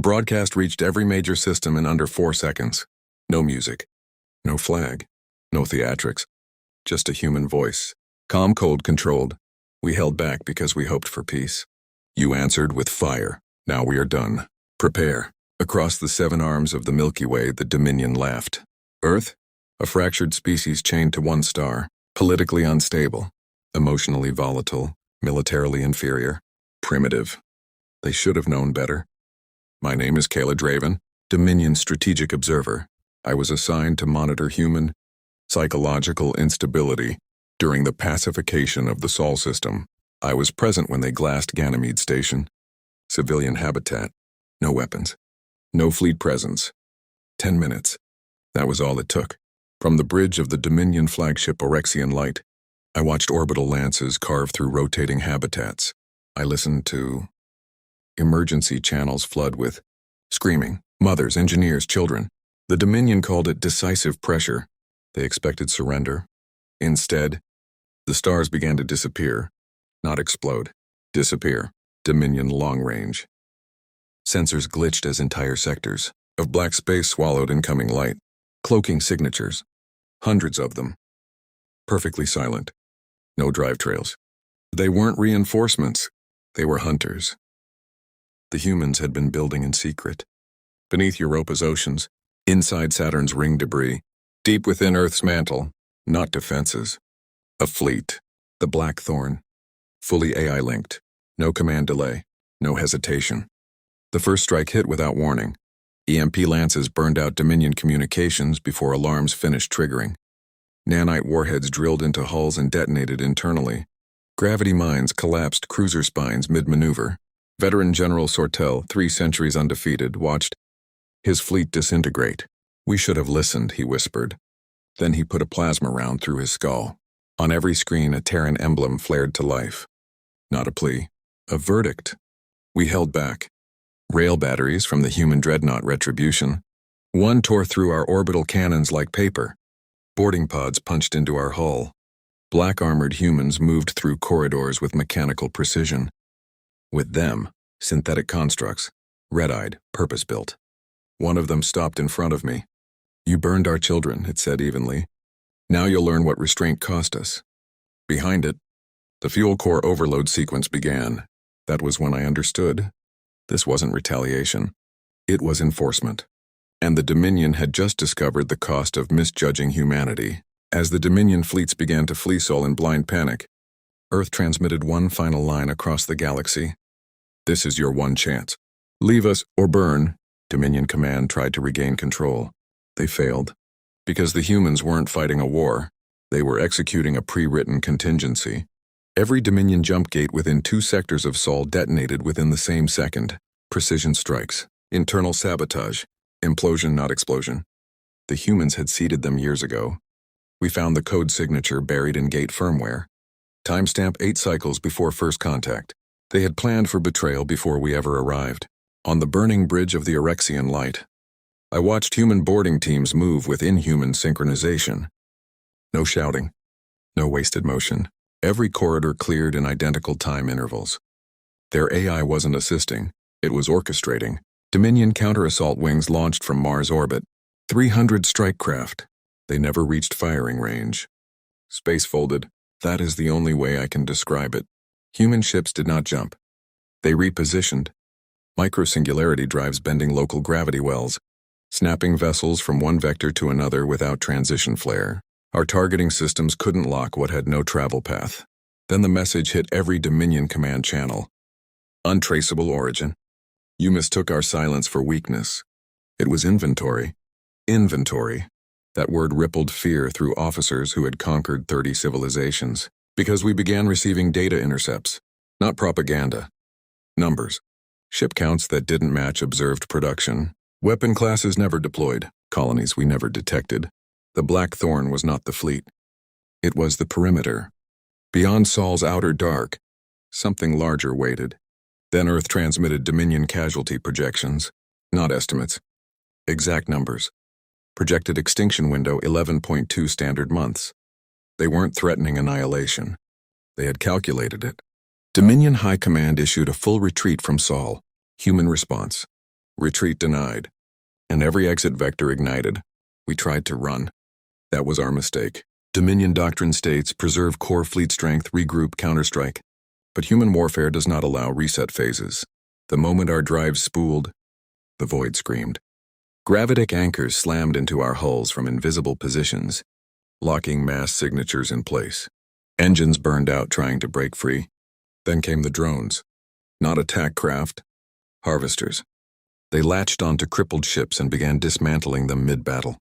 broadcast reached every major system in under 4 seconds. No music, no flag, no theatrics, just a human voice. Calm, cold, controlled. We held back because we hoped for peace. You answered with fire. Now we are done. Prepare. Across the 7 arms of the Milky Way, the Dominion laughed. Earth? A fractured species chained to one star. Politically unstable. Emotionally volatile. Militarily inferior. Primitive. They should have known better. My name is Kayla Draven, Dominion Strategic Observer. I was assigned to monitor human psychological instability during the pacification of the Sol system. I was present when they glassed Ganymede Station. Civilian habitat. No weapons. No fleet presence. 10 minutes. That was all it took. From the bridge of the Dominion flagship Orexian Light, I watched orbital lances carve through rotating habitats. I listened to emergency channels flood with screaming, mothers, engineers, children. The Dominion called it decisive pressure. They expected surrender. Instead, the stars began to disappear, not explode. Disappear. Dominion long range. Sensors glitched as entire sectors of black space swallowed incoming light, cloaking signatures. Hundreds of them. Perfectly silent. No drive trails. They weren't reinforcements. They were hunters. The humans had been building in secret. Beneath Europa's oceans, inside Saturn's ring debris, deep within Earth's mantle, not defenses. A fleet. The Blackthorn. Fully AI-linked. No command delay. No hesitation. The first strike hit without warning. EMP lances burned out Dominion communications before alarms finished triggering. Nanite warheads drilled into hulls and detonated internally. Gravity mines collapsed cruiser spines mid-maneuver. Veteran General Sortel, 3 centuries undefeated, watched his fleet disintegrate. We should have listened, he whispered. Then he put a plasma round through his skull. On every screen, a Terran emblem flared to life. Not a plea, a verdict. We held back. Rail batteries from the human dreadnought Retribution. One tore through our orbital cannons like paper. Boarding pods punched into our hull. Black-armored humans moved through corridors with mechanical precision. With them, synthetic constructs, red-eyed, purpose-built. One of them stopped in front of me. You burned our children, it said evenly. Now you'll learn what restraint cost us. Behind it, the fuel core overload sequence began. That was when I understood. This wasn't retaliation. It was enforcement. And the Dominion had just discovered the cost of misjudging humanity. As the Dominion fleets began to flee Sol in blind panic, Earth transmitted one final line across the galaxy. This is your one chance. Leave us or burn. Dominion Command tried to regain control. They failed. Because the humans weren't fighting a war. They were executing a pre-written contingency. Every Dominion jump gate within 2 sectors of Sol detonated within the same second. Precision strikes. Internal sabotage. Implosion, not explosion. The humans had seeded them years ago. We found the code signature buried in gate firmware. Timestamp 8 cycles before first contact. They had planned for betrayal before we ever arrived. On the burning bridge of the Orexian Light, I watched human boarding teams move with inhuman synchronization. No shouting. No wasted motion. Every corridor cleared in identical time intervals. Their AI wasn't assisting. It was orchestrating. Dominion counter-assault wings launched from Mars orbit. 300 strike craft. They never reached firing range. Space folded. That is the only way I can describe it. Human ships did not jump. They repositioned. Microsingularity drives bending local gravity wells, snapping vessels from one vector to another without transition flare. Our targeting systems couldn't lock what had no travel path. Then the message hit every Dominion command channel. Untraceable origin. You mistook our silence for weakness. It was inventory. Inventory. That word rippled fear through officers who had conquered 30 civilizations. Because we began receiving data intercepts, not propaganda. Numbers. Ship counts that didn't match observed production. Weapon classes never deployed. Colonies we never detected. The Blackthorn was not the fleet. It was the perimeter. Beyond Sol's outer dark, something larger waited. Then Earth transmitted Dominion casualty projections, not estimates. Exact numbers. Projected extinction window 11.2 standard months. They weren't threatening annihilation. They had calculated it. Dominion High Command issued a full retreat from Sol. Human response. Retreat denied. And every exit vector ignited. We tried to run. That was our mistake. Dominion doctrine states preserve core fleet strength, regroup, counterstrike. But human warfare does not allow reset phases. The moment our drives spooled, the void screamed. Gravitic anchors slammed into our hulls from invisible positions, locking mass signatures in place. Engines burned out trying to break free. Then came the drones. Not attack craft, harvesters. They latched onto crippled ships and began dismantling them mid-battle.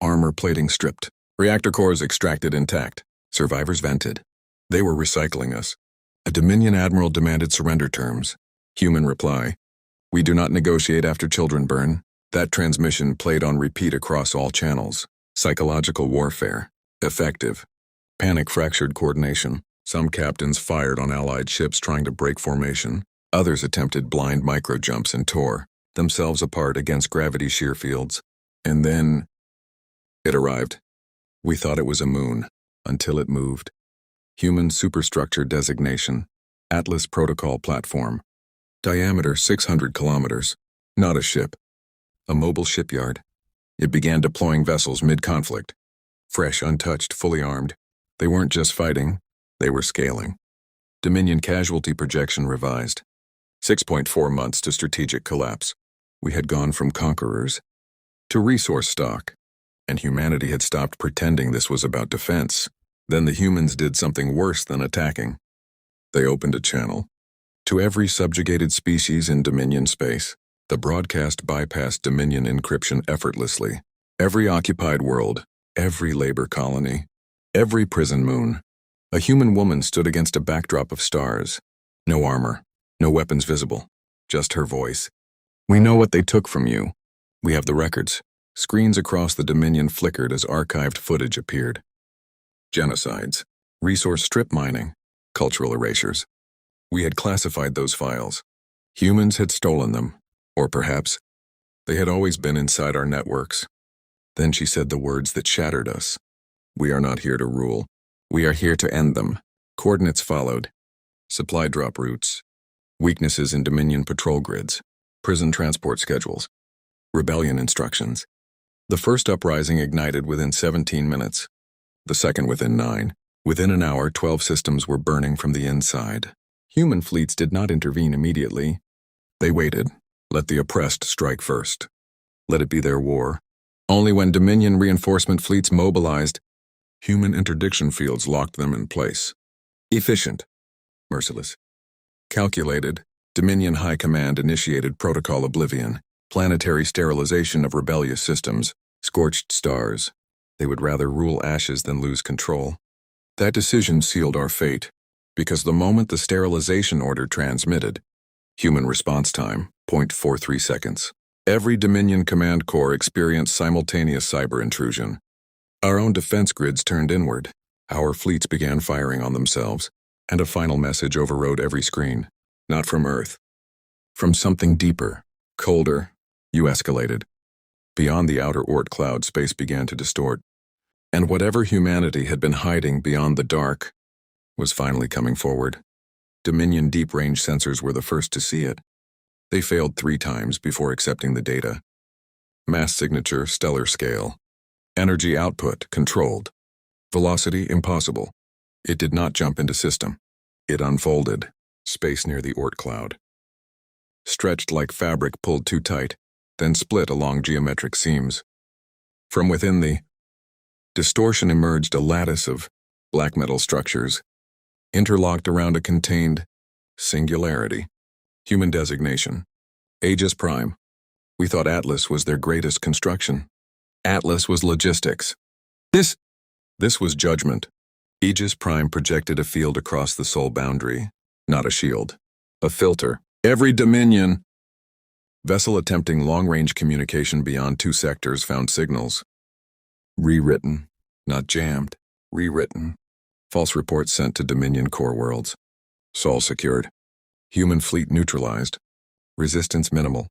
Armor plating stripped. Reactor cores extracted intact. Survivors vented. They were recycling us. A Dominion admiral demanded surrender terms. Human reply: we do not negotiate after children burn. That transmission played on repeat across all channels. Psychological warfare. Effective. Panic fractured coordination. Some captains fired on Allied ships trying to break formation. Others attempted blind micro-jumps and tore themselves apart against gravity shear fields. And then it arrived. We thought it was a moon, until it moved. Human superstructure designation. Atlas Protocol Platform. Diameter 600 kilometers. Not a ship. A mobile shipyard. It began deploying vessels mid-conflict. Fresh, untouched, fully armed. They weren't just fighting, they were scaling. Dominion casualty projection revised. 6.4 months to strategic collapse. We had gone from conquerors to resource stock, and humanity had stopped pretending this was about defense. Then the humans did something worse than attacking. They opened a channel to every subjugated species in Dominion space. The broadcast bypassed Dominion encryption effortlessly. Every occupied world, every labor colony, every prison moon. A human woman stood against a backdrop of stars. No armor, no weapons visible, just her voice. We know what they took from you. We have the records. Screens across the Dominion flickered as archived footage appeared. Genocides, resource strip mining, cultural erasures. We had classified those files. Humans had stolen them. Or perhaps they had always been inside our networks. Then she said the words that shattered us. We are not here to rule. We are here to end them. Coordinates followed. Supply drop routes. Weaknesses in Dominion patrol grids. Prison transport schedules. Rebellion instructions. The first uprising ignited within 17 minutes. The second within 9. Within an hour, 12 systems were burning from the inside. Human fleets did not intervene immediately. They waited. Let the oppressed strike first. Let it be their war. Only when Dominion reinforcement fleets mobilized, human interdiction fields locked them in place. Efficient. Merciless. Calculated. Dominion High Command initiated Protocol Oblivion, planetary sterilization of rebellious systems, scorched stars. They would rather rule ashes than lose control. That decision sealed our fate, because the moment the sterilization order transmitted, human response time, 0.43 seconds. Every Dominion command corps experienced simultaneous cyber intrusion. Our own defense grids turned inward. Our fleets began firing on themselves, and a final message overrode every screen. Not from Earth. From something deeper, colder. You escalated. Beyond the outer Oort cloud, space began to distort. And whatever humanity had been hiding beyond the dark was finally coming forward. Dominion deep-range sensors were the first to see it. They failed 3 times before accepting the data. Mass signature, stellar scale. Energy output, controlled. Velocity, impossible. It did not jump into system. It unfolded. Space near the Oort cloud. Stretched like fabric pulled too tight, then split along geometric seams. From within the distortion emerged a lattice of black metal structures, interlocked around a contained singularity. Human designation. Aegis Prime. We thought Atlas was their greatest construction. Atlas was logistics. This was judgment. Aegis Prime projected a field across the soul boundary, not a shield. A filter. Every Dominion vessel attempting long-range communication beyond 2 sectors found signals. Rewritten, not jammed. Rewritten. False reports sent to Dominion core worlds. Sol secured. Human fleet neutralized. Resistance minimal.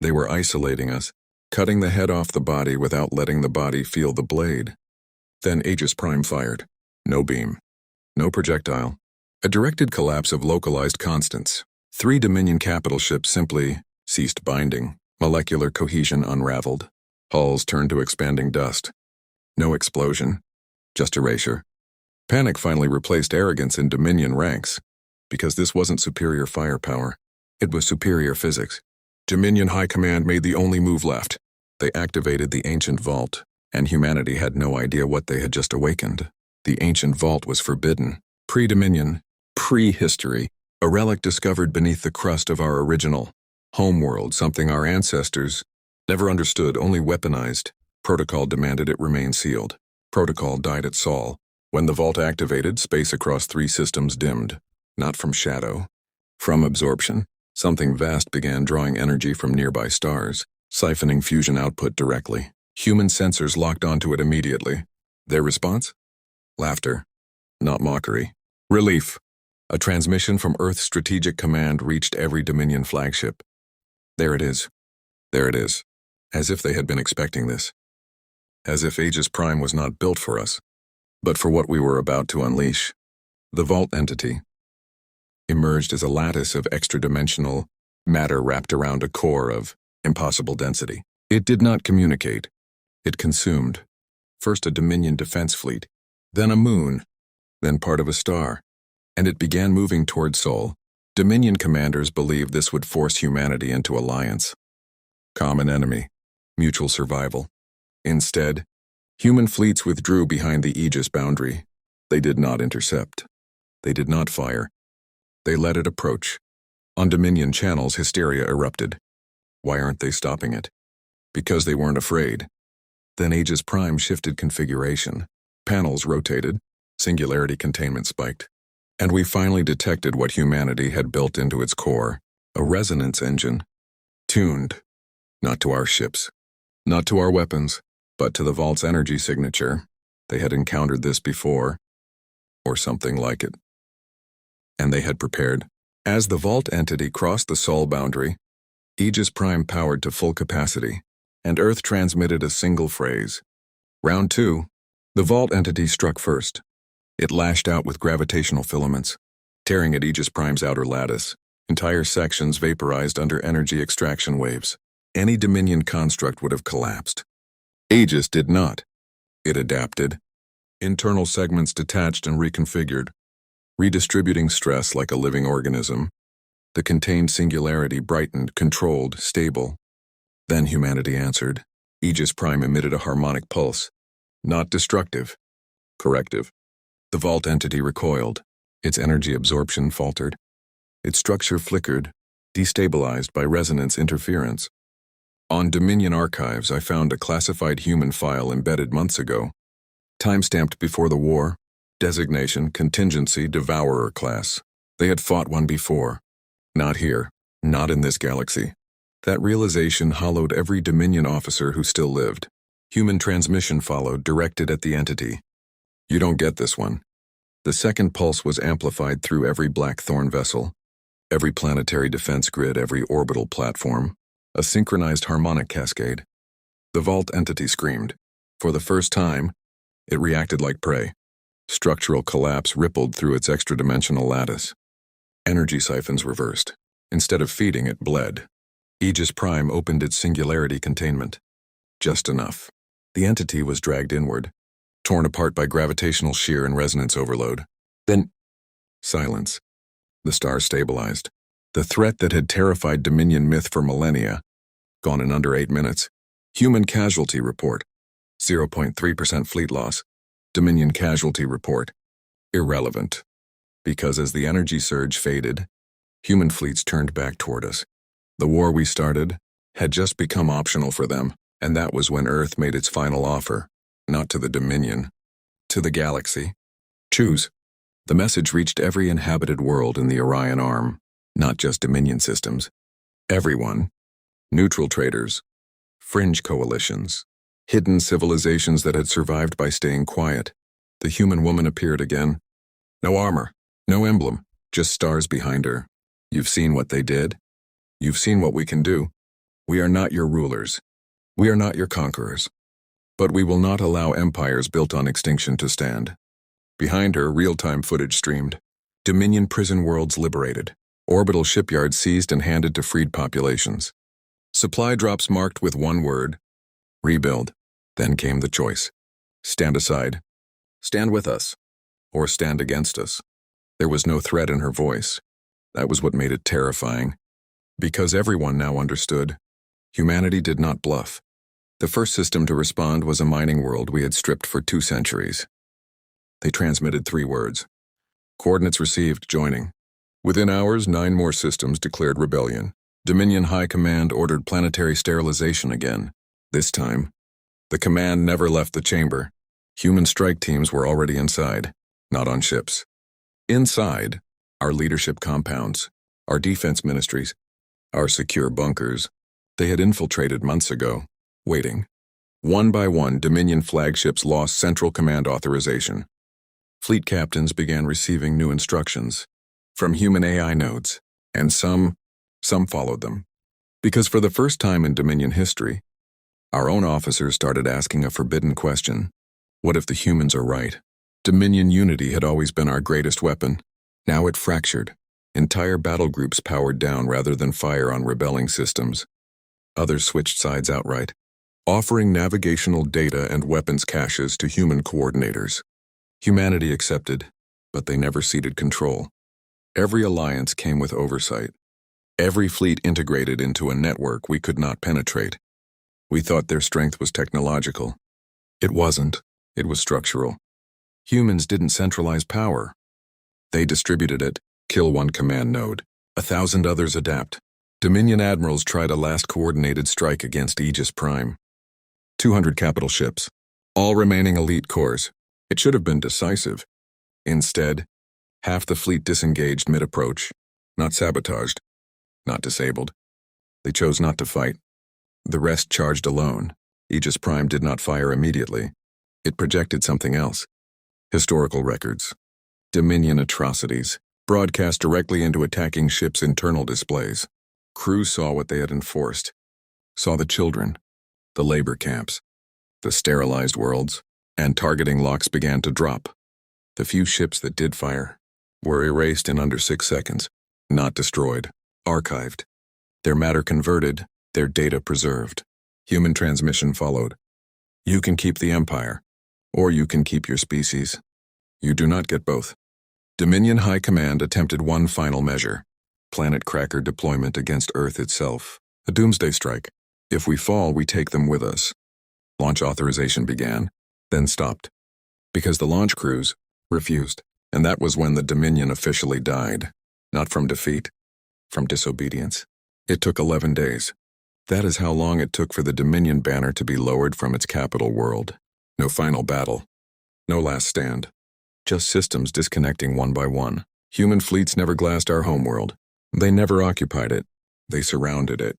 They were isolating us, cutting the head off the body without letting the body feel the blade. Then Aegis Prime fired. No beam. No projectile. A directed collapse of localized constants. 3 Dominion capital ships simply ceased binding, molecular cohesion unraveled. Hulls turned to expanding dust. No explosion, just erasure. Panic finally replaced arrogance in Dominion ranks, because this wasn't superior firepower. It was superior physics. Dominion High Command made the only move left. They activated the ancient vault, and humanity had no idea what they had just awakened. The ancient vault was forbidden. Pre-Dominion, pre-history, a relic discovered beneath the crust of our original homeworld, something our ancestors never understood, only weaponized. Protocol demanded it remain sealed. Protocol died at Sol. When the vault activated, space across 3 systems dimmed. Not from shadow, from absorption. Something vast began drawing energy from nearby stars, siphoning fusion output directly. Human sensors locked onto it immediately. Their response? Laughter, not mockery. Relief. A transmission from Earth's Strategic Command reached every Dominion flagship. There it is. There it is. As if they had been expecting this. As if Aegis Prime was not built for us, but for what we were about to unleash. The Vault entity emerged as a lattice of extra-dimensional matter wrapped around a core of impossible density. It did not communicate. It consumed. First a Dominion defense fleet, then a moon, then part of a star. And it began moving toward Sol. Dominion commanders believed this would force humanity into alliance. Common enemy, mutual survival. Instead, human fleets withdrew behind the Aegis boundary. They did not intercept. They did not fire. They let it approach. On Dominion channels, hysteria erupted. Why aren't they stopping it? Because they weren't afraid. Then Aegis Prime shifted configuration. Panels rotated. Singularity containment spiked. And we finally detected what humanity had built into its core, a resonance engine, tuned, not to our ships, not to our weapons, but to the Vault's energy signature. They had encountered this before, or something like it. And they had prepared. As the Vault entity crossed the Sol boundary, Aegis Prime powered to full capacity, and Earth transmitted a single phrase. Round 2, the Vault entity struck first. It lashed out with gravitational filaments, tearing at Aegis Prime's outer lattice. Entire sections vaporized under energy extraction waves. Any Dominion construct would have collapsed. Aegis did not. It adapted. Internal segments detached and reconfigured, redistributing stress like a living organism. The contained singularity brightened, controlled, stable. Then humanity answered. Aegis Prime emitted a harmonic pulse. Not destructive. Corrective. The Vault entity recoiled. Its energy absorption faltered. Its structure flickered, destabilized by resonance interference. On Dominion archives, I found a classified human file embedded months ago. Time-stamped before the war. Designation, contingency, devourer class. They had fought one before. Not here. Not in this galaxy. That realization hollowed every Dominion officer who still lived. Human transmission followed, directed at the entity. You don't get this one. The second pulse was amplified through every Blackthorn vessel, every planetary defense grid, every orbital platform, a synchronized harmonic cascade. The Vault entity screamed. For the first time, it reacted like prey. Structural collapse rippled through its extra-dimensional lattice. Energy siphons reversed. Instead of feeding, it bled. Aegis Prime opened its singularity containment. Just enough. The entity was dragged inward, torn apart by gravitational shear and resonance overload. Then, silence. The stars stabilized. The threat that had terrified Dominion myth for millennia, gone in under 8 minutes. Human casualty report. 0.3% fleet loss. Dominion casualty report. Irrelevant. Because as the energy surge faded, human fleets turned back toward us. The war we started had just become optional for them, and that was when Earth made its final offer. Not to the Dominion, to the galaxy. Choose. The message reached every inhabited world in the Orion Arm, not just Dominion systems. Everyone. Neutral traders, fringe coalitions, hidden civilizations that had survived by staying quiet. The human woman appeared again. No armor, no emblem, just stars behind her. You've seen what they did. You've seen what we can do. We are not your rulers. We are not your conquerors. But we will not allow empires built on extinction to stand. Behind her, real-time footage streamed. Dominion prison worlds liberated. Orbital shipyards seized and handed to freed populations. Supply drops marked with one word, rebuild. Then came the choice. Stand aside. Stand with us. Or stand against us. There was no threat in her voice. That was what made it terrifying. Because everyone now understood. Humanity did not bluff. The first system to respond was a mining world we had stripped for 2 centuries. They transmitted 3 words. Coordinates received, joining. Within hours, 9 more systems declared rebellion. Dominion High Command ordered planetary sterilization again. This time, the command never left the chamber. Human strike teams were already inside, not on ships. Inside, our leadership compounds, our defense ministries, our secure bunkers. They had infiltrated months ago, waiting. One by one, Dominion flagships lost Central Command authorization. Fleet captains began receiving new instructions from human AI nodes, and some followed them. Because for the first time in Dominion history, our own officers started asking a forbidden question. What if the humans are right? Dominion unity had always been our greatest weapon. Now it fractured. Entire battle groups powered down rather than fire on rebelling systems. Others switched sides outright, offering navigational data and weapons caches to human coordinators. Humanity accepted, but they never ceded control. Every alliance came with oversight. Every fleet integrated into a network we could not penetrate. We thought their strength was technological. It wasn't. It was structural. Humans didn't centralize power. They distributed it, kill one command node, 1,000 others adapt. Dominion admirals tried a last coordinated strike against Aegis Prime. 200 capital ships, all remaining elite cores. It should have been decisive. Instead, half the fleet disengaged mid-approach, not sabotaged, not disabled. They chose not to fight. The rest charged alone. Aegis Prime did not fire immediately. It projected something else. Historical records. Dominion atrocities, broadcast directly into attacking ships' internal displays. Crews saw what they had enforced. Saw the children, the labor camps, the sterilized worlds, and targeting locks began to drop. The few ships that did fire were erased in under 6 seconds, not destroyed, archived. Their matter converted, their data preserved. Human transmission followed. You can keep the Empire, or you can keep your species. You do not get both. Dominion High Command attempted one final measure. Planet Cracker deployment against Earth itself. A doomsday strike. If we fall, we take them with us. Launch authorization began, then stopped. Because the launch crews refused. And that was when the Dominion officially died. Not from defeat, from disobedience. It took 11 days. That is how long it took for the Dominion banner to be lowered from its capital world. No final battle. No last stand. Just systems disconnecting one by one. Human fleets never glassed our homeworld. They never occupied it. They surrounded it.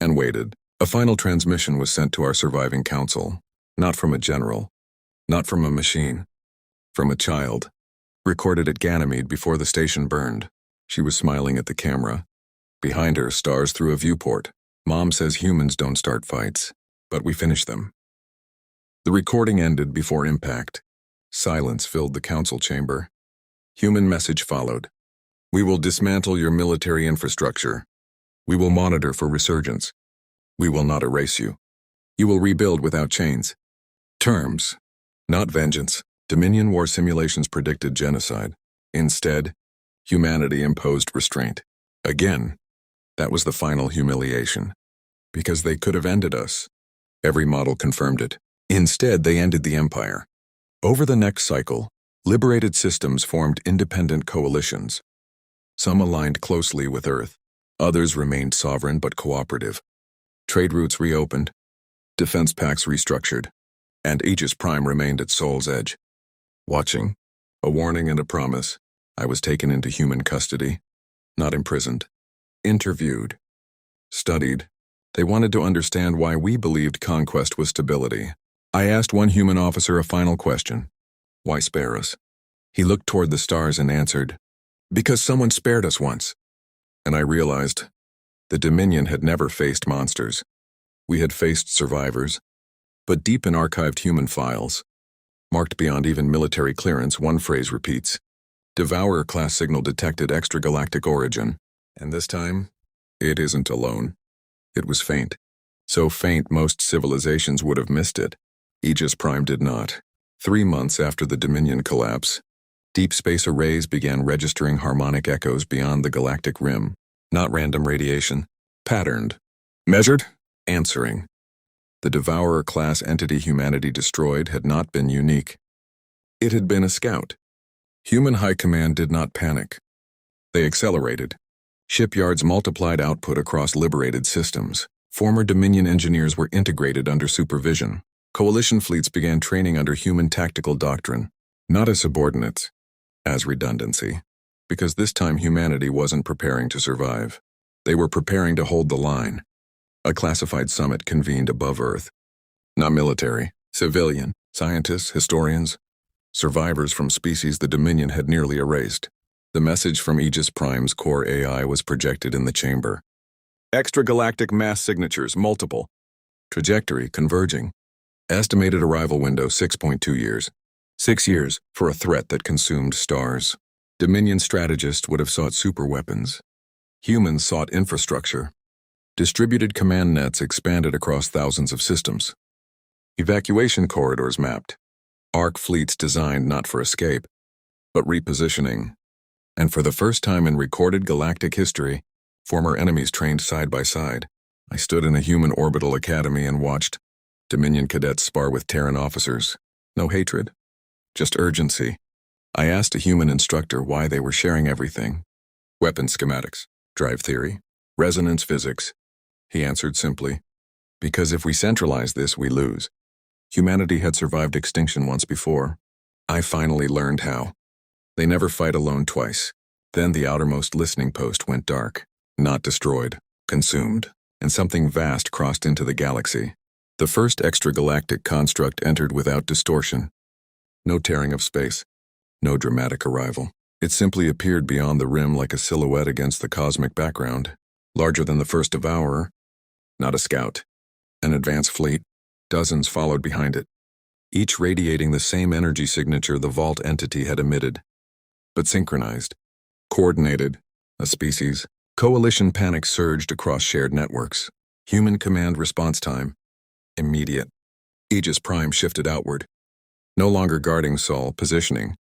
And waited. A final transmission was sent to our surviving council. Not from a general. Not from a machine. From a child. Recorded at Ganymede before the station burned. She was smiling at the camera. Behind her, stars through a viewport. Mom says humans don't start fights, but we finish them. The recording ended before impact. Silence filled the council chamber. Human message followed. We will dismantle your military infrastructure. We will monitor for resurgence. We will not erase you. You will rebuild without chains. Terms, not vengeance. Dominion war simulations predicted genocide. Instead, humanity imposed restraint. Again, that was the final humiliation. Because they could have ended us. Every model confirmed it. Instead, they ended the Empire. Over the next cycle, liberated systems formed independent coalitions. Some aligned closely with Earth. Others remained sovereign but cooperative. Trade routes reopened. Defense pacts restructured. And Aegis Prime remained at Soul's edge. Watching, a warning and a promise, I was taken into human custody. Not imprisoned. Interviewed. Studied. They wanted to understand why we believed conquest was stability. I asked one human officer a final question. Why spare us? He looked toward the stars and answered, because someone spared us once. And I realized, the Dominion had never faced monsters. We had faced survivors. But deep in archived human files, marked beyond even military clearance, one phrase repeats. Devourer class signal detected extragalactic origin. And this time, it isn't alone. It was faint. So faint most civilizations would have missed it. Aegis Prime did not. 3 months after the Dominion collapse, deep space arrays began registering harmonic echoes beyond the galactic rim. Not random radiation. Patterned. Measured? Answering. The Devourer-class entity humanity destroyed had not been unique. It had been a scout. Human high command did not panic. They accelerated. Shipyards multiplied output across liberated systems. Former Dominion engineers were integrated under supervision. Coalition fleets began training under human tactical doctrine, not as subordinates, as redundancy, because this time humanity wasn't preparing to survive. They were preparing to hold the line. A classified summit convened above Earth. Not military, civilian, scientists, historians, survivors from species the Dominion had nearly erased. The message from Aegis Prime's core AI was projected in the chamber. Extragalactic mass signatures, multiple. Trajectory, converging. Estimated arrival window, 6.2 years. 6 years for a threat that consumed stars. Dominion strategists would have sought superweapons. Humans sought infrastructure. Distributed command nets expanded across thousands of systems. Evacuation corridors mapped. Arc fleets designed not for escape, but repositioning. And for the first time in recorded galactic history, former enemies trained side by side. I stood in a human orbital academy and watched Dominion cadets spar with Terran officers. No hatred, just urgency. I asked a human instructor why they were sharing everything. Weapon schematics, drive theory, resonance physics. He answered simply, because if we centralize this, we lose. Humanity had survived extinction once before. I finally learned how. They never fight alone twice. Then the outermost listening post went dark. Not destroyed, consumed, and something vast crossed into the galaxy. The first extragalactic construct entered without distortion. No tearing of space. No dramatic arrival. It simply appeared beyond the rim like a silhouette against the cosmic background. Larger than the first Devourer. Not a scout. An advanced fleet. Dozens followed behind it. Each radiating the same energy signature the vault entity had emitted. But synchronized. Coordinated. A species. Coalition panic surged across shared networks. Human command response time. Immediate. Aegis Prime shifted outward. No longer guarding Sol, positioning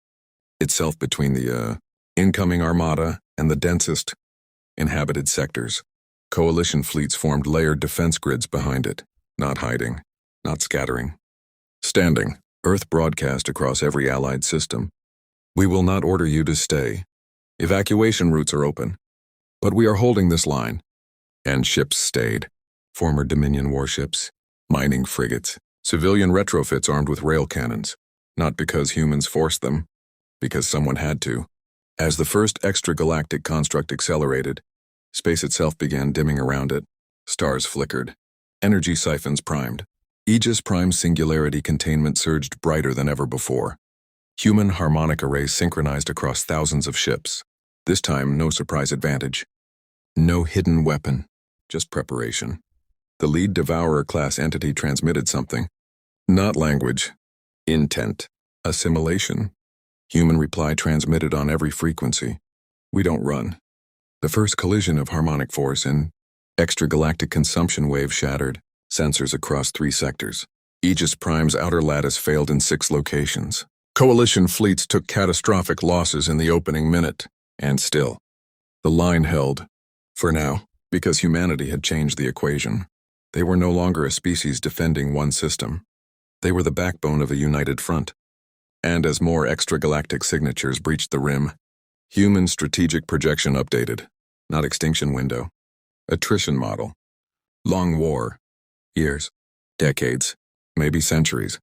itself between the incoming armada and the densest inhabited sectors. Coalition fleets formed layered defense grids behind it, not hiding, not scattering. Standing, Earth broadcast across every allied system. We will not order you to stay. Evacuation routes are open. But we are holding this line. And ships stayed. Former Dominion warships, mining frigates, civilian retrofits armed with rail cannons. Not because humans forced them, because someone had to. As the first extragalactic construct accelerated, space itself began dimming around it. Stars flickered. Energy siphons primed. Aegis Prime's singularity containment surged brighter than ever before. Human harmonic arrays synchronized across thousands of ships. This time, no surprise advantage. No hidden weapon, just preparation. The lead Devourer-class entity transmitted something. Not language. Intent. Assimilation. Human reply transmitted on every frequency. We don't run. The first collision of harmonic force and extragalactic consumption wave shattered. Sensors across 3 sectors. Aegis Prime's outer lattice failed in 6 locations. Coalition fleets took catastrophic losses in the opening minute. And still, the line held. For now, because humanity had changed the equation. They were no longer a species defending one system. They were the backbone of a united front. And as more extragalactic signatures breached the rim, human strategic projection updated. Not extinction window. Attrition model. Long war. Years. Decades. Maybe centuries.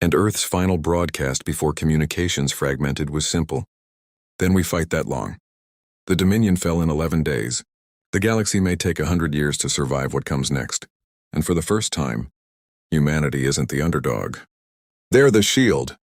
And Earth's final broadcast before communications fragmented was simple. Then we fight that long. The Dominion fell in 11 days. The galaxy may take 100 years to survive what comes next. And for the first time, humanity isn't the underdog. They're the shield.